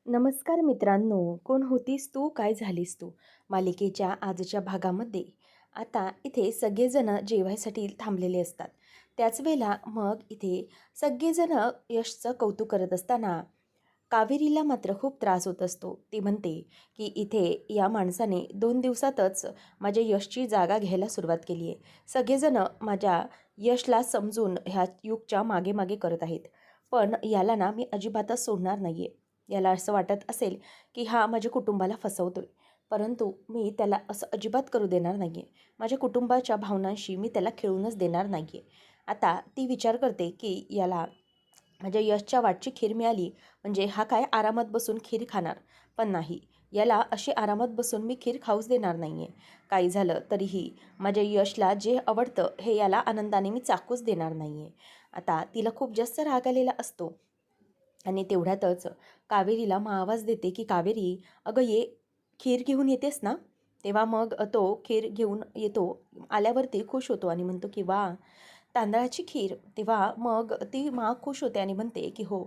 नमस्कार मित्रांनो, कोण होतीस तू, काय झालीस तू? मालिकेच्या आजच्या भागामध्ये आता इथे सगळेजण जेवायसाठी थांबलेले असतात. त्याच वेळेला मग इथे सगळेजण यशचं कौतुक करत असताना कावेरीला मात्र खूप त्रास होत असतो. ती म्हणते की इथे या माणसाने 2 दिवसातच माझ्या यशची जागा घ्यायला सुरुवात केली आहे. सगळेजण माझ्या यशला समजून ह्या युगच्या मागे मागे करत आहेत. पण याला ना मी अजिबातच सोडणार नाही आहे. याला असं वाटत असेल की हा माझ्या कुटुंबाला फसवतोय, परंतु मी त्याला असं अजिबात करू देणार नाही आहे. माझ्या कुटुंबाच्या भावनांशी मी त्याला खेळूनच देणार नाही आहे. आता ती विचार करते की याला माझ्या यशच्या वाटची खीर मिळाली म्हणजे हा काय आरामात बसून खीर खाणार, पण नाही, याला अशी आरामात बसून मी खीर खाऊच देणार नाही आहे. काही झालं तरीही माझ्या यशला जे आवडतं हे याला आनंदाने मी चाकूच देणार नाही आहे. आता तिला खूप जास्त राग आलेला असतो आणि तेवढ्यातच कावेरीला मग आवाज देते की कावेरी, अगं ये, खीर घेऊन येतेस ना? तेव्हा मग तो खीर घेऊन येतो. आल्यावरती खुश होतो आणि म्हणतो की वा, तांदळाची खीर. तेव्हा मग ती माँ खुश होते आणि म्हणते की हो,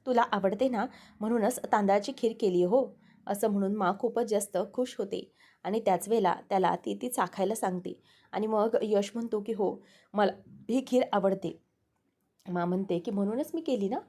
तुला आवडते ना, म्हणूनच तांदळाची खीर केली हो, असं म्हणून माँ खूपच जास्त खुश होते. आणि त्याच वेळेला त्याला ती ती चाखायला सांगते. आणि मग यश म्हणतो की हो, मला ही खीर आवडते. माँ म्हणते की म्हणूनच मी केली ना.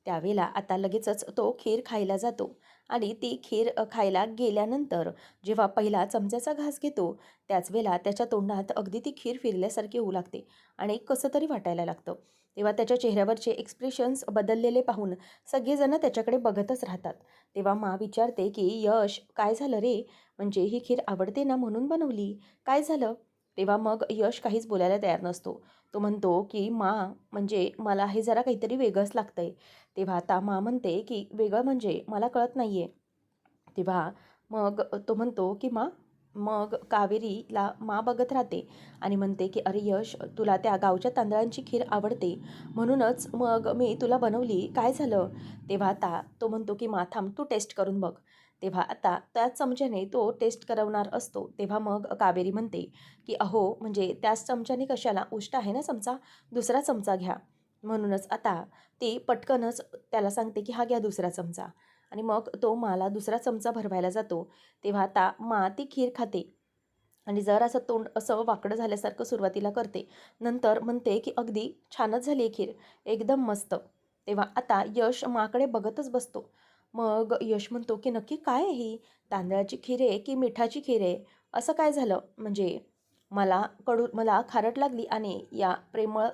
त्यावेळेला आता लगेचच तो खीर खायला जातो आणि ती खीर खायला गेल्यानंतर जेव्हा पहिला चमच्याचा घास घेतो, त्याच वेळेला त्याच्या तोंडात अगदी ती खीर फिरल्यासारखी होऊ लागते आणि कसं तरी वाटायला लागतं. तेव्हा त्याच्या चेहऱ्यावरचे एक्सप्रेशन्स बदललेले पाहून सगळेजण त्याच्याकडे बघतच राहतात. तेव्हा माँ विचारते की यश, काय झालं रे? म्हणजे ही खीर आवडते ना म्हणून बनवली, काय झालं? तेव्हा मग यश काहीच बोलायला तयार नसतो. तो म्हणतो की माँ, म्हणजे मला हे जरा काहीतरी वेगळंच लागतंय. तेव्हा आता माँ म्हणते की वेगळं म्हणजे मला कळत नाही आहे. तेव्हा मग तो म्हणतो की माँ, मग कावेरीला माँ बघत राहते आणि म्हणते की अरे यश, तुला त्या गावच्या तांदळांची खीर आवडते म्हणूनच मग मी तुला बनवली, काय झालं? तेव्हा आता तो म्हणतो की माँ थांब, तू टेस्ट करून बघ. तेव्हा आता त्याच चमच्याने तो टेस्ट करवणार असतो. तेव्हा मग कावेरी म्हणते की अहो, म्हणजे त्याच चमच्याने कशाला, उष्ट आहे ना चमचा, दुसरा चमचा घ्या. म्हणूनच आता ती पटकनच त्याला सांगते की हा घ्या दुसरा चमचा. आणि मग तो माला दुसरा चमचा भरवायला जातो. तेव्हा आता मा ती खीर खाते आणि जरासं तोंड असं वाकडं झाल्यासारखं सुरुवातीला करते. नंतर म्हणते की अगदी छानच झाली आहे खीर, एकदम मस्त. तेव्हा आता यश माकडे बघतच बसतो. मग यश म्हणतो की नक्की काय आहे ही? तांदळाची खीर आहे की मिठाची खीर आहे? असं काय झालं? म्हणजे मला खारट लागली आणि या प्रेमळ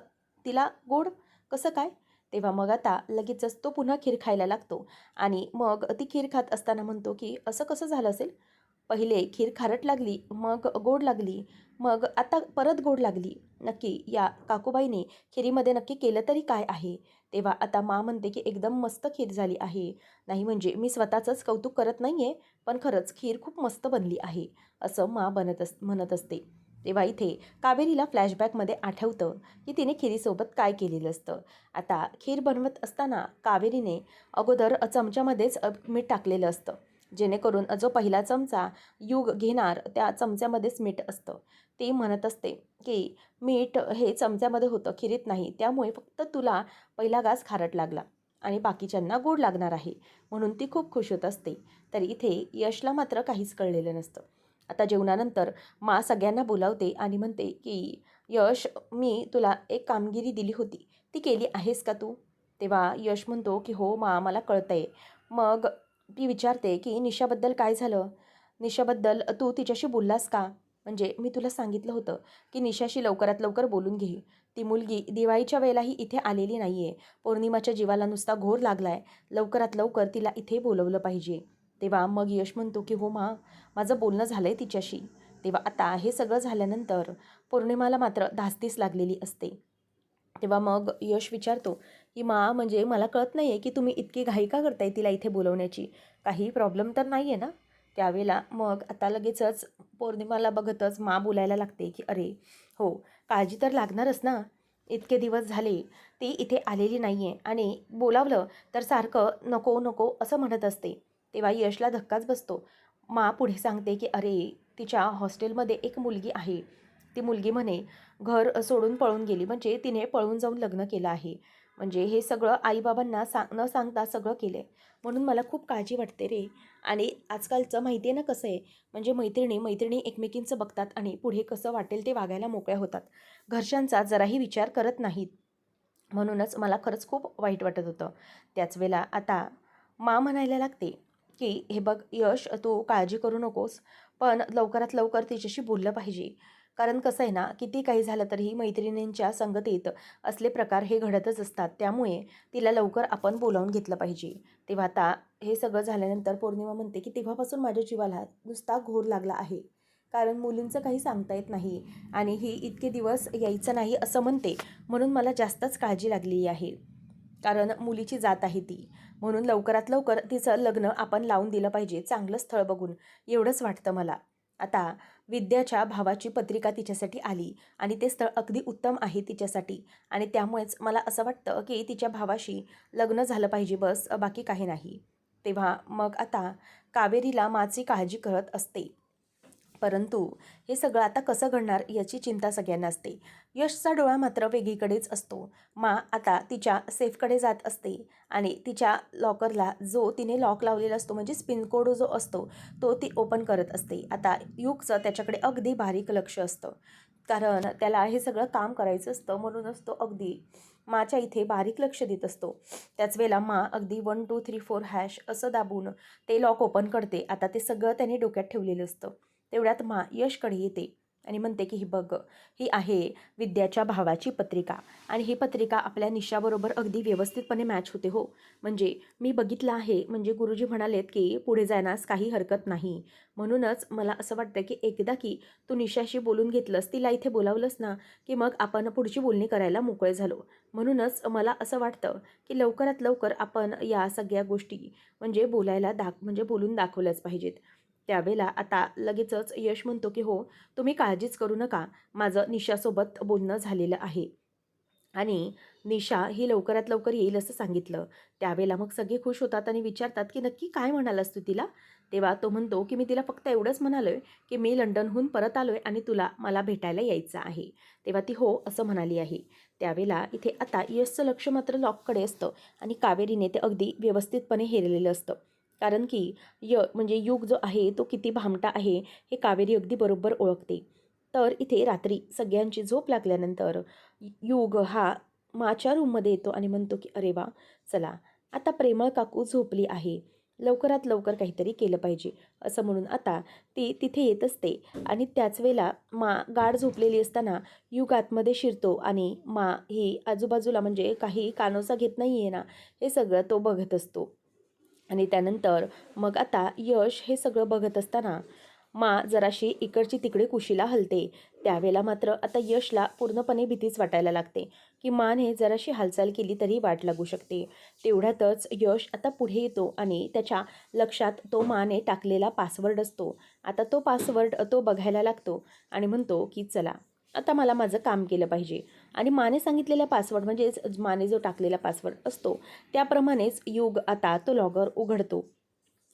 तिला गोड, कसं काय? तेव्हा मग आता लगेचच तो पुन्हा खीर खायला लागतो आणि मग ती खीर खात असताना म्हणतो की असं कसं झालं असेल? पहिले खीर खारट लागली, मग गोड लागली, मग आता परत गोड लागली. नक्की या काकूबाईने खिरीमध्ये नक्की केलं तरी काय आहे? तेव्हा आता माँ म्हणते की एकदम मस्त खीर झाली आहे. नाही म्हणजे मी स्वतःचंच कौतुक करत नाही आहे, पण खरंच खीर खूप मस्त बनली आहे, असं माँ म्हणत असते. तेव्हा इथे कावेरीला फ्लॅशबॅकमध्ये आठवतं की तिने खिरीसोबत काय केलेलं असतं. आता खीर बनवत असताना कावेरीने अगोदर चमच्यामध्येच मीठ टाकलेलं असतं, जेणेकरून जो पहिला चमचा युग घेणार त्या चमच्यामध्येच मीठ असतं. ती म्हणत असते की मीठ हे चमच्यामध्ये होतं, खिरीत नाही, त्यामुळे फक्त तुला पहिला घास खारट लागला आणि बाकीच्यांना गोड लागणार आहे, म्हणून ती खूप खुश होत असते. तर इथे यशला मात्र काहीच कळलेलं नसतं. आता जेवणानंतर मा सगळ्यांना बोलावते आणि म्हणते की यश, मी तुला एक कामगिरी दिली होती, ती केली आहेस का तू? तेव्हा यश म्हणतो की हो मा, मला कळतंय. मग ती विचारते की निशाबद्दल काय झालं? निशाबद्दल तू तिच्याशी बोललास का? म्हणजे मी तुला सांगितलं होतं की निशाशी लवकरात लवकर बोलून घे. ती मुलगी दिवाळीच्या वेळेलाही इथे आलेली नाही आहे. पौर्णिमाच्या जीवाला नुसता घोर लागला आहे. लवकरात लवकर तिला इथे बोलवलं पाहिजे. तेव्हा मग यश म्हणतो की हो मा, माझं बोलणं झालं आहे तिच्याशी. तेव्हा आता हे सगळं झाल्यानंतर पौर्णिमाला मात्र धास्तीस लागलेली असते. तेव्हा मग यश विचारतो की मा, म्हणजे मला कळत नाही आहे की तुम्ही इतकी घाई का करताय तिला इथे बोलवण्याची? काही प्रॉब्लेम तर नाही आहे ना? त्यावेळेला मग आता लगेचच पौर्णिमाला बघतच मा बोलायला लागते की अरे हो, काळजी तर लागणारच ना. इतके दिवस झाले ती इथे आलेली नाही आहे आणि बोलावलं तर सारखं नको नको असं म्हणत असते. तेव्हा यशला धक्काच बसतो. मा पुढे सांगते की अरे, तिच्या हॉस्टेलमध्ये एक मुलगी आहे. ती मुलगी म्हणे घर सोडून पळून गेली, म्हणजे तिने पळून जाऊन लग्न केलं आहे. म्हणजे हे सगळं आईबाबांना न सांगता सगळं केलं आहे. म्हणून मला खूप काळजी वाटते रे. आणि आजकालचं माहिती आहे ना कसं आहे, म्हणजे मैत्रिणी एकमेकींचं बघतात आणि पुढे कसं वाटेल ते वागायला मोकळ्या होतात. घरच्यांचा जराही विचार करत नाहीत. म्हणूनच मला खरंच खूप वाईट वाटत होतं. त्याच वेळेला आता म्हणायला लागते, की "हे बघ यश, तू काळजी करू नकोस, पण लवकरात लवकर तिच्याशी बोललं पाहिजे." कारण कसं आहे ना, किती काही झालं तरीही मैत्रिणींच्या संगतीत असले प्रकार हे घडतच असतात. त्यामुळे तिला लवकर आपण बोलावून घेतलं पाहिजे. तेव्हा आता हे सगळं झाल्यानंतर पौर्णिमा म्हणते, की "तेव्हापासून माझ्या जीवाला नुसता घोर लागला आहे. कारण मुलींचं काही सांगता येत नाही आणि ही इतके दिवस यायचं नाही असं म्हणते. म्हणून मला जास्तच काळजी लागली आहे. कारण मुलीची जात आहे ती. म्हणून लवकरात लवकर तिचं लग्न आपण लावून दिलं पाहिजे, चांगलं स्थळ बघून." एवढंच वाटतं मला. आता विद्याच्या भावाची पत्रिका तिच्यासाठी आली आणि ते स्थळ अगदी उत्तम आहे तिच्यासाठी आणि त्यामुळेच मला असं वाटतं, की तिच्या भावाशी लग्न झालं पाहिजे, बस बाकी काही नाही. तेव्हा मग आता कावेरीला माची काळजी करत असते. परंतु हे सगळं आता कसं घडणार याची चिंता सगळ्यांना असते. यशचा डोळा मात्र वेगळीकडेच असतो. आता तिच्या सेफकडे जात असते आणि तिच्या लॉकरला जो तिने लॉक लावलेला असतो, म्हणजे स्पिन कोड जो असतो तो ती ओपन करत असते. आता युगचं त्याच्याकडे अगदी बारीक लक्ष असतं, कारण त्याला हे सगळं काम करायचं असतं. म्हणूनच तो अगदी माच्या इथे बारीक लक्ष देत असतो. त्याच वेळेला अगदी 1 2 3 4 हॅश असं दाबून ते लॉक ओपन करते. आता ते सगळं त्याने डोक्यात ठेवलेलं असतं. तेवढ्यात यशकडे येते आणि म्हणते, की "ही बघ, ही आहे विद्याच्या भावाची पत्रिका आणि ही पत्रिका आपल्या निशाबरोबर अगदी व्यवस्थितपणे मॅच होते हो. म्हणजे मी बघितलं आहे, म्हणजे गुरुजी म्हणालेत, की पुढे जाण्यास काही हरकत नाही. म्हणूनच मला असं वाटतं, की एकदा की तू निशाशी बोलून घेतलंस, तिला इथे बोलावलंस ना, की मग आपण पुढची बोलणी करायला मोकळे झालो. म्हणूनच मला असं वाटतं, की लवकरात लवकर आपण या सगळ्या गोष्टी म्हणजे म्हणजे बोलून दाखवल्याच पाहिजेत." त्यावेळेला आता लगेचच यश म्हणतो, की "हो, तुम्ही काळजीच करू नका. माझं निशासोबत बोलणं झालेलं आहे आणि निशा ही लवकरात लवकर येईल असं सांगितलं." त्यावेळेला मग सगळे खुश होतात आणि विचारतात, की "नक्की काय म्हणालास तू तिला?" तेव्हा तो म्हणतो, की "मी तिला फक्त एवढंच म्हणालोय, की मी लंडनहून परत आलोय आणि तुला मला भेटायला यायचं आहे." तेव्हा ती हो असं म्हणाली आहे. त्यावेळेला इथे आता यशचं लक्ष मात्र लॉककडे असतं आणि कावेरीने ते अगदी व्यवस्थितपणे हेरलेलं असतं. कारण की म्हणजे युग जो आहे तो किती भामटा आहे हे कावेरी अगदी बरोबर ओळखते. तर इथे रात्री सगळ्यांची झोप लागल्यानंतर युग हा माच्या रूममध्ये येतो आणि म्हणतो, की "अरे वा, चला आता प्रेमळ काकू झोपली आहे. लवकरात लवकर काहीतरी केलं पाहिजे." असं म्हणून आता ती तिथे येत असते आणि त्याच वेळेला गाढ झोपलेली असताना युग आतमध्ये शिरतो आणि ही आजूबाजूला म्हणजे काही कानोसा घेत नाही आहे ना, हे सगळं तो बघत असतो. आणि त्यानंतर मग आता यश हे सगळं बघत असताना जराशी इकडची तिकडे कुशीला हलते. त्यावेळेला मात्र आता यशला पूर्णपणे भीतीच वाटायला लागते, की माने जराशी हालचाल केली तरी वाट लागू शकते. तेवढ्यातच यश आता पुढे येतो आणि त्याच्या लक्षात तो माने टाकलेला पासवर्ड असतो. आता तो पासवर्ड तो बघायला लागतो आणि म्हणतो, की चला आता मला माझं काम केलं पाहिजे. आणि माने सांगितलेला पासवर्ड म्हणजेच माने जो टाकलेला पासवर्ड असतो त्याप्रमाणेच युग आता तो लॉगर उघडतो.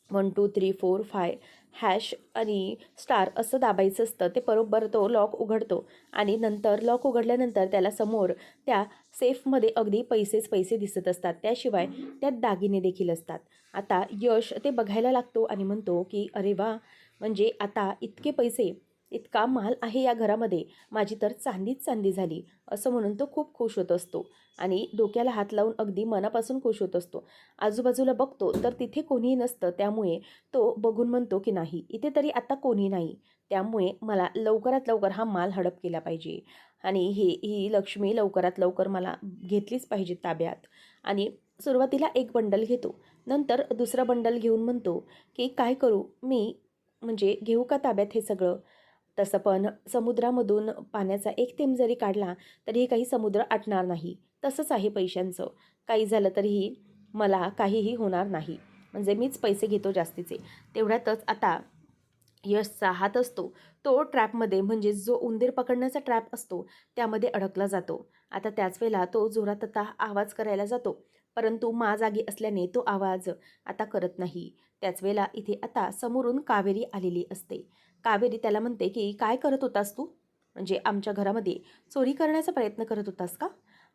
1 2 3 4 5 हॅश आणि स्टार असं दाबायचं असतं. ते बरोबर तो लॉक उघडतो आणि नंतर लॉक उघडल्यानंतर त्याला समोर त्या सेफमध्ये अगदी पैसेच पैसे दिसत असतात. त्याशिवाय त्यात दागिने देखील असतात. आता यश ते बघायला लागतो आणि म्हणतो, की "अरे वाह! म्हणजे आता इतके पैसे, इतका माल आहे या घरामध्ये, माझी तर चांदीच चांदी झाली." असं म्हणून तो खूप खुश होत असतो आणि डोक्याला हात लावून अगदी मनापासून खुश होत असतो. आजूबाजूला बघतो तर तिथे कोणीही नसतं. त्यामुळे तो बघून म्हणतो, की "नाही, इथे तरी आता कोणी नाही. त्यामुळे मला लवकरात लवकर हा माल हडप केला पाहिजे आणि ही लक्ष्मी लवकरात लवकर मला घेतलीच पाहिजे ताब्यात." आणि सुरुवातीला एक बंडल घेतो. नंतर दुसरा बंडल घेऊन म्हणतो, की "काय करू मी? म्हणजे घेऊ का ताब्यात हे सगळं?" तसं पण समुद्रामधून पाण्याचा एक थेंब जरी काढला तरीही काही समुद्र आटणार नाही. तसंच आहे पैशांचं. काही झालं तरीही मला काहीही होणार नाही. म्हणजे मीच पैसे घेतो जास्तीचे. तेवढ्यातच आता यशचा हात असतो तो ट्रॅपमध्ये, म्हणजे जो उंदीर पकडण्याचा ट्रॅप असतो त्यामध्ये अडकला जातो. आता त्याच वेळेला तो जोरात आता आवाज करायला जातो. परंतु जागी असल्याने तो आवाज आता करत नाही. त्याच वेळेला इथे आता समोरून कावेरी आलेली असते. कावेरी त्याला म्हणते, की "काय करत होतास तू? म्हणजे आमच्या घरामध्ये चोरी करण्याचा प्रयत्न करत होतास का?"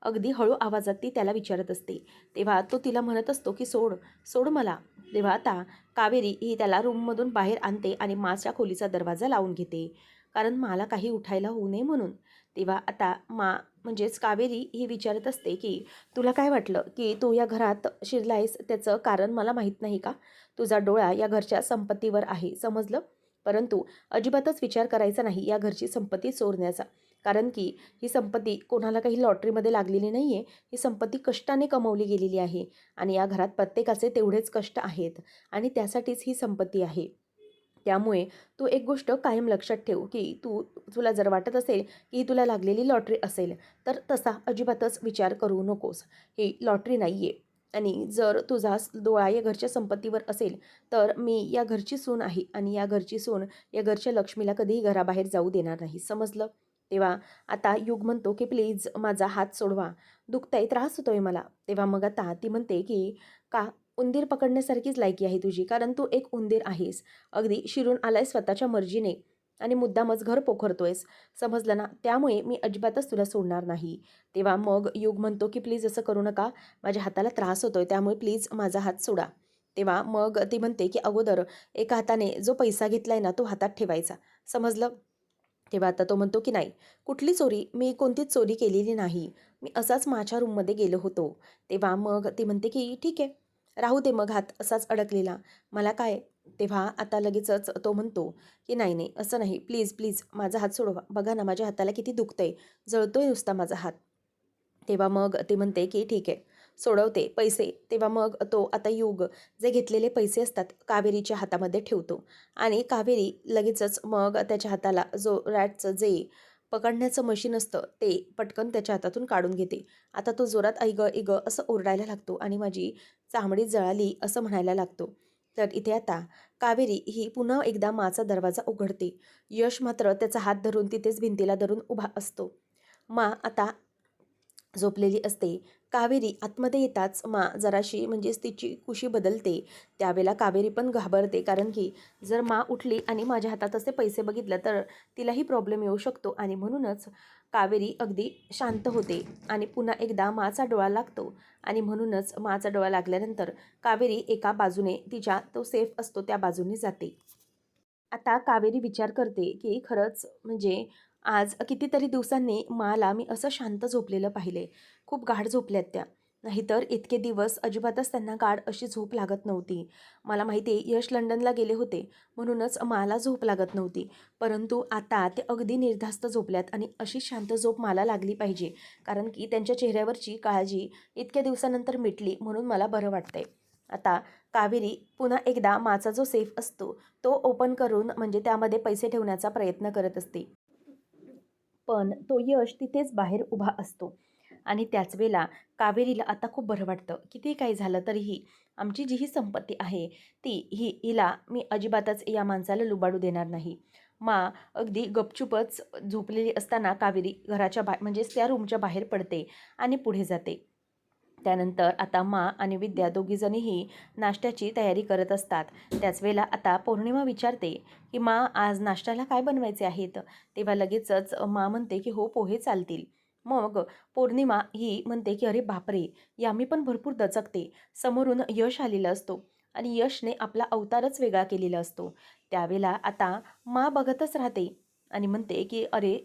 अगदी हळू आवाजात ती त्याला विचारत असते. तेव्हा तो तिला म्हणत असतो की सोड, सोड मला. तेव्हा आता कावेरी ही त्याला रूममधून बाहेर आणते आणि माच्या खोलीचा दरवाजा लावून घेते, कारण मला काही उठायला होऊ नये म्हणून. तेव्हा आता म्हणजेच कावेरी ही विचारत असते की तुला काय वाटलं की तू या घरात शिरलायस त्याचं कारण मला माहीत नाही का? तुझा डोळा या घरच्या संपत्तीवर आहे, समजलं? परंतु अजिबातच विचार करायचा नाही या घरची संपत्ती चोरण्याचा. कारण की ही संपत्ती कोणाला काही लॉटरीमध्ये लागलेली नाही आहे. ही संपत्ती कष्टाने कमवली गेलेली आहे आणि या घरात प्रत्येकाचे तेवढेच कष्ट आहेत आणि त्यासाठीच ही संपत्ती आहे. त्यामुळे तू एक गोष्ट कायम लक्षात ठेव की तुला जर वाटत असेल की तुला लागलेली लॉटरी असेल, तर तसा अजिबातच विचार करू नकोस. ही लॉटरी नाही आहे आणि जर तुझा डोळा या घरच्या संपत्तीवर असेल, तर मी या घरची सून आहे आणि या घरची सून या घरच्या लक्ष्मीला कधीही घराबाहेर जाऊ देणार नाही, समजलं? तेव्हा आता युग म्हणतो की प्लीज माझा हात सोडवा, दुखतंय, त्रास होतोय मला. तेव्हा मग आता ती म्हणते की का उंदीर पकडण्यासारखीच लायकी आहे तुझी, कारण तू एक उंदीर आहेस. अगदी शिरून आलाय स्वतःच्या मर्जीने आणि मुद्दामच घर पोखरतोयस, समजलं ना? त्यामुळे मी अजिबातच तुला सोडणार नाही. तेव्हा मग युग म्हणतो की प्लीज असं करू नका, माझ्या हाताला त्रास होतोय, त्यामुळे प्लीज माझा हात सोडा. तेव्हा मग ती म्हणते की अगोदर एका हाताने जो पैसा घेतलाय ना तो हातात ठेवायचा, समजलं? तेव्हा आता तो म्हणतो की नाही, कुठली चोरी, मी कोणतीच चोरी केलेली नाही, मी असाच माझ्या रूममध्ये गेलो होतो. तेव्हा मग ती म्हणते की ठीक आहे, राहू दे मग हात असाच अडकलेला, मला काय. तेव्हा आता लगेचच तो म्हणतो की नाही नाही असं नाही, प्लीज प्लीज माझा हात सोडवा, बघा ना माझ्या हाताला किती दुखतंय, जळतोय नुसता माझा हात. तेव्हा मग ती म्हणते की ठीक आहे, सोडवते पैसे. तेव्हा मग तो आता युग जे घेतलेले पैसे असतात कावेरीच्या हातामध्ये ठेवतो आणि कावेरी लगेचच मग त्याच्या हाताला जो रॅटचं जे पकडण्याचं मशीन असतं ते पटकन त्याच्या हातातून काढून घेते. आता तो जोरात ऐग ऐग असं ओरडायला लागतो आणि माझी चामडी जळाली असं म्हणायला लागतो. तर इथे आता कावेरी ही पुन्हा एकदा माचा दरवाजा उघडते. यश मात्र त्याचा हात धरून तिथेच भिंतीला धरून उभा असतो. आता झोपलेली असते. कावेरी आतमध्ये येताच जराशी म्हणजेच तिची कुशी बदलते. त्यावेळेला कावेरी पण घाबरते, कारण की जर उठली आणि माझ्या हातात असे पैसे बघितलं तर तिलाही प्रॉब्लेम येऊ शकतो आणि म्हणूनच कावेरी अगदी शांत होते आणि पुन्हा एकदा माचा डोळा लागतो आणि म्हणूनच माचा डोळा लागल्यानंतर कावेरी एका बाजूने तिच्या तो सेफ असतो त्या बाजूने जाते. आता कावेरी विचार करते की खरंच म्हणजे आज कितीतरी दिवसांनी माला मी असं शांत झोपलेलं पाहिले. खूप गाढ झोपल्यात त्या. नाहीतर इतके दिवस अजिबातच त्यांना गाढ अशी झोप लागत नव्हती. मला माहिती आहे यश लंडनला गेले होते म्हणूनच मला झोप लागत नव्हती. परंतु आता ते अगदी निर्धास्त झोपल्यात आणि अशी शांत झोप मला लागली पाहिजे. कारण की त्यांच्या चेहऱ्यावरची काळजी इतक्या दिवसानंतर मिटली म्हणून मला बरं वाटतंय. आता कावेरी पुन्हा एकदा माचा जो सेफ असतो तो ओपन करून म्हणजे त्यामध्ये पैसे ठेवण्याचा प्रयत्न करत असते. पण तो यश तिथेच बाहेर उभा असतो आणि त्याच वेळेला कावेरीला आता खूप बरं वाटतं. किती काही झालं तरीही आमची जी ही संपत्ती आहे हिला मी अजिबातच या माणसाला लुबाडू देणार नाही. अगदी गपचूपच झोपलेली असताना कावेरी घराच्या म्हणजेच त्या रूमच्या बाहेर पडते आणि पुढे जाते. त्यानंतर आता आणि विद्या दोघीजणीही नाश्त्याची तयारी करत असतात. त्याच वेळेला आता पौर्णिमा विचारते की आज नाश्त्याला काय बनवायचे आहेत? तेव्हा लगेचच म्हणते की हो, पोहे चालतील. मग पौर्णिमा ही म्हणते की अरे बापरे, यामी पण भरपूर दचकते. समोरून यश आलेला असतो आणि यशने आपला अवतारच वेगळा केलेला असतो. त्यावेळेला आता बघतच राहते आणि म्हणते की अरे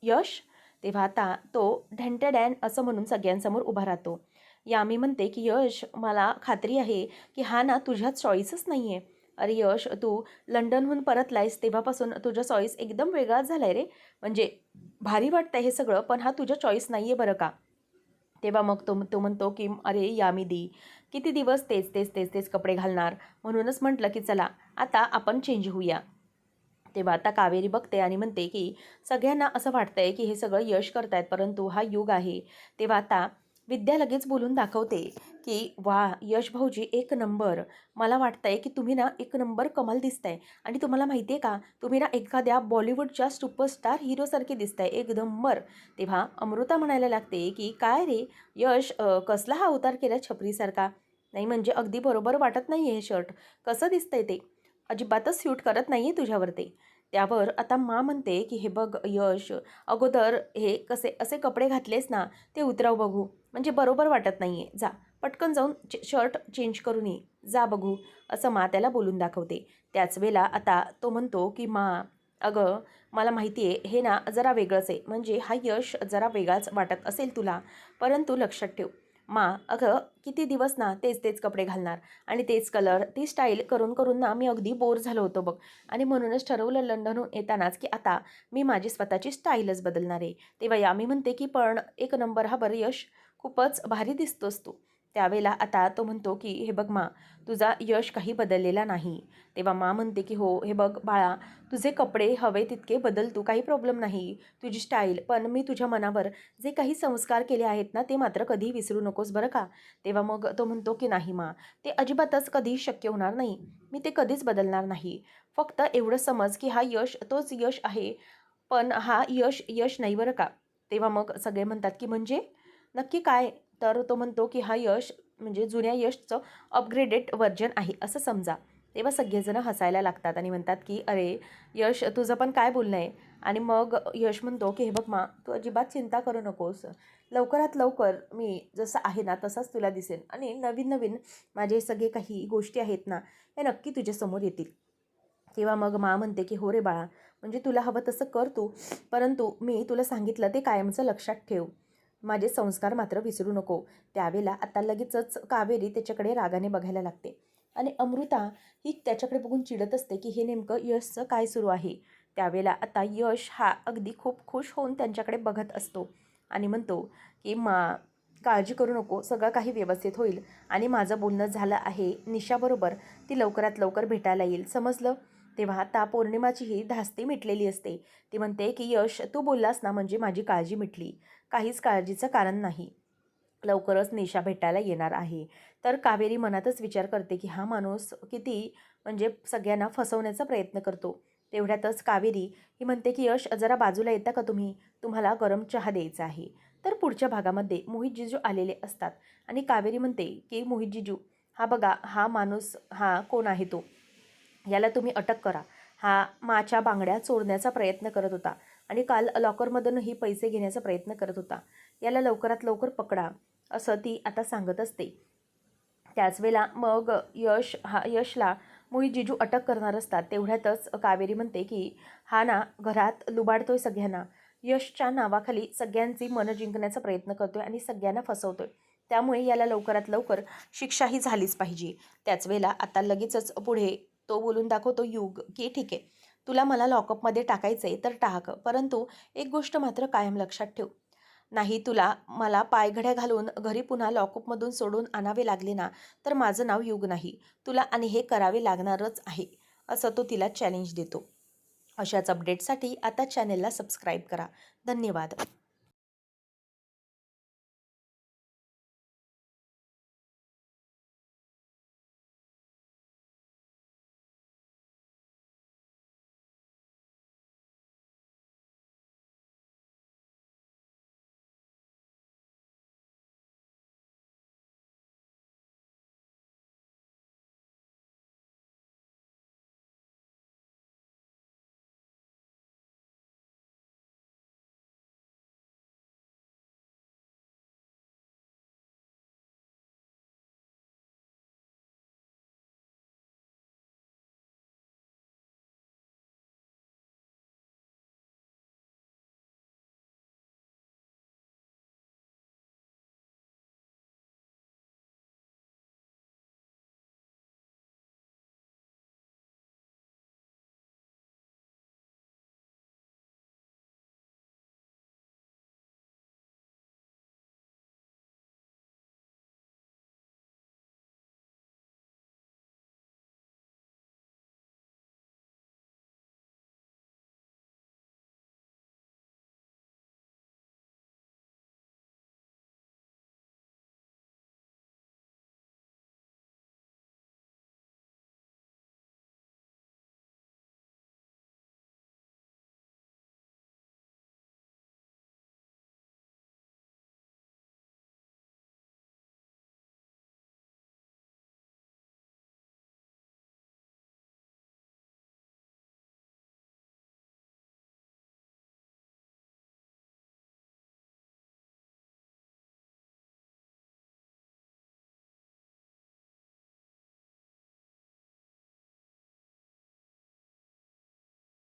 यश. तेव्हा आता तो ढॅन असं म्हणून सगळ्यांसमोर उभा राहतो. यामी म्हणते की यश, मला खात्री आहे की हा ना तुझ्या चॉईसच नाही आहे. अरे यश, तू लंडनहून परतलायस तेव्हापासून तुझा चॉईस एकदम वेगळाच झाला आहे रे. म्हणजे भारी वाटतं हे सगळं, पण हा तुझ्या चॉईस नाही आहे बरं का. तेव्हा मग तो म्हणतो की अरे यामी दी, किती दिवस तेच तेच तेच तेच कपडे घालणार, म्हणूनच म्हटलं की चला आता आपण चेंज होऊया. तेव्हा आता कावेरी बघते आणि म्हणते की सगळ्यांना असं वाटतंय की हे सगळं यश करतायत, परंतु हा युग आहे. तेव्हा आता विद्या लगेच बोलून दाखवते की वा यश भाऊजी, एक नंबर. मला वाटतंय की तुम्ही ना एक नंबर कमाल दिसताय आणि तुम्हाला माहिती आहे का, तुम्ही ना एखाद्या बॉलिवूडच्या सुपरस्टार हिरोसारखे दिसताय, एक नंबर. तेव्हा अमृता म्हणायला लागते की काय रे यश, कसला हा अवतार केला छपरीसारखा? नाही म्हणजे अगदी बरोबर वाटत नाही हे शर्ट, कसं दिसतंय ते, अजिबातच सूट करत नाही आहे तुझ्यावर ते. त्यावर आता मा म्हणते की हे बघ यश, अगोदर हे कसे असे कपडे घातलेस ना ते उतरव बघू, म्हणजे बरोबर वाटत नाही आहे. जा पटकन जाऊन शर्ट चेंज करून ये, जा बघू, असं मा त्याला बोलून दाखवते. त्याच वेळेला आता तो म्हणतो की मा, अगं मला माहिती आहे हे ना जरा वेगळंच आहे, म्हणजे हा यश जरा वेगळाच वाटत असेल तुला, परंतु लक्षात ठेव मा, अगं किती दिवस ना तेच तेच कपडे घालणार आणि तेच कलर, ती स्टाईल करून करून ना मी अगदी बोर झालो होतो बघ. आणि म्हणूनच ठरवलं लंडनहून येतानाच की आता मी माझी स्वतःची स्टाईलच बदलणार आहे. तेव्हा यामी म्हणते की पण एक नंबर हा बरं यश, खूपच भारी दिसतोस तू. त्यावेळेला आता तो म्हणतो की हे बघ मा, तुझा यश काही बदललेला नाही. तेव्हा मा म्हणते की हो हे बघ बाळा, तुझे कपडे हवे तितके बदल तू, काही प्रॉब्लेम नाही, तुझी स्टाईल, पण मी तुझ्या मनावर जे काही संस्कार केले आहेत ना ते मात्र कधीही विसरू नकोस बरं का. तेव्हा मग तो म्हणतो की नाही मा, ते अजिबातच कधीही शक्य होणार नाही, मी ते कधीच बदलणार नाही. फक्त एवढं समज की हा यश तोच यश आहे, पण हा यश यश नाही बरं का. तेव्हा मग सगळे म्हणतात की म्हणजे नक्की काय? तर तो म्हणतो की हा यश म्हणजे जुन्या यशचं अपग्रेडेड व्हर्जन आहे असं समजा. तेव्हा सगळेजण हसायला लागतात आणि म्हणतात की अरे यश, तुझं पण काय बोलणं आहे. आणि मग यश म्हणतो की हे बघ मा, तू अजिबात चिंता करू नकोस, लवकरात लवकर मी जसं आहे ना तसाच तुला दिसेल आणि नवीन नवीन माझे सगळे काही गोष्टी आहेत ना हे नक्की तुझ्यासमोर येतील. किंवा मग मा म्हणते की हो रे बाळा, म्हणजे तुला हवं तसं कर तू, परंतु मी तुला सांगितलं ते कायमचं लक्षात ठेव, माझे संस्कार मात्र विसरू नको. त्यावेळेला आता लगेचच कावेरी त्याच्याकडे रागाने बघायला लागते आणि अमृता ही त्याच्याकडे बघून चिडत असते की हे नेमकं यशचं काय सुरू आहे. त्यावेळेला आता यश हा अगदी खूप खुश होऊन त्यांच्याकडे बघत असतो आणि म्हणतो की मा, काळजी करू नको, सगळं काही व्यवस्थित होईल आणि माझं बोलणं झालं आहे निशाबरोबर, ती लवकरात लवकर भेटायला येईल, समजलं. तेव्हा आता पौर्णिमाचीही धास्ती मिटलेली असते. ती म्हणते की यश, तू बोललास ना म्हणजे माझी काळजी मिटली, काहीच काळजीचं कारण नाही, लवकरच निशा भेटायला येणार आहे. तर कावेरी मनातच विचार करते की हा माणूस किती म्हणजे सगळ्यांना फसवण्याचा प्रयत्न करतो. तेवढ्यातच कावेरी ही म्हणते की यश, जरा बाजूला येता का तुम्ही, तुम्हाला गरम चहा द्यायचा आहे. तर पुढच्या भागामध्ये मोहित जिजू आलेले असतात आणि कावेरी म्हणते की मोहित जिजू, हा बघा हा माणूस, हा कोण आहे तो, याला तुम्ही अटक करा. हा माच्या बांगड्या चोरण्याचा प्रयत्न करत होता आणि काल लॉकरमधूनही पैसे घेण्याचा प्रयत्न करत होता. याला लवकरात लवकर पकडा, असं ती आता सांगत असते. त्याच वेळेला मग यशला मोहित जिजू अटक करणार असतात. तेवढ्यातच कावेरी म्हणते की हा ना घरात लुबाडतोय सगळ्यांना, यशच्या नावाखाली सगळ्यांची मनं जिंकण्याचा प्रयत्न करतोय आणि सगळ्यांना फसवतोय, त्यामुळे याला लवकरात लवकर शिक्षाही झालीच पाहिजे. त्याच वेळेला आता लगेचच पुढे तो बोलून दाखवतो युग की ठीक आहे, तुला मला लॉकअपमध्ये टाकायचं आहे तर टाक, परंतु एक गोष्ट मात्र कायम लक्षात ठेव, नाही तुला मला पायघड्या घालून घरी पुन्हा लॉकअपमधून सोडून आणावे लागले ना तर माझं नाव युग नाही, तुला आणि हे करावे लागणारच आहे, असं तो तिला चॅलेंज देतो. अशाच अपडेटसाठी आता चॅनेलला सबस्क्राईब करा. धन्यवाद.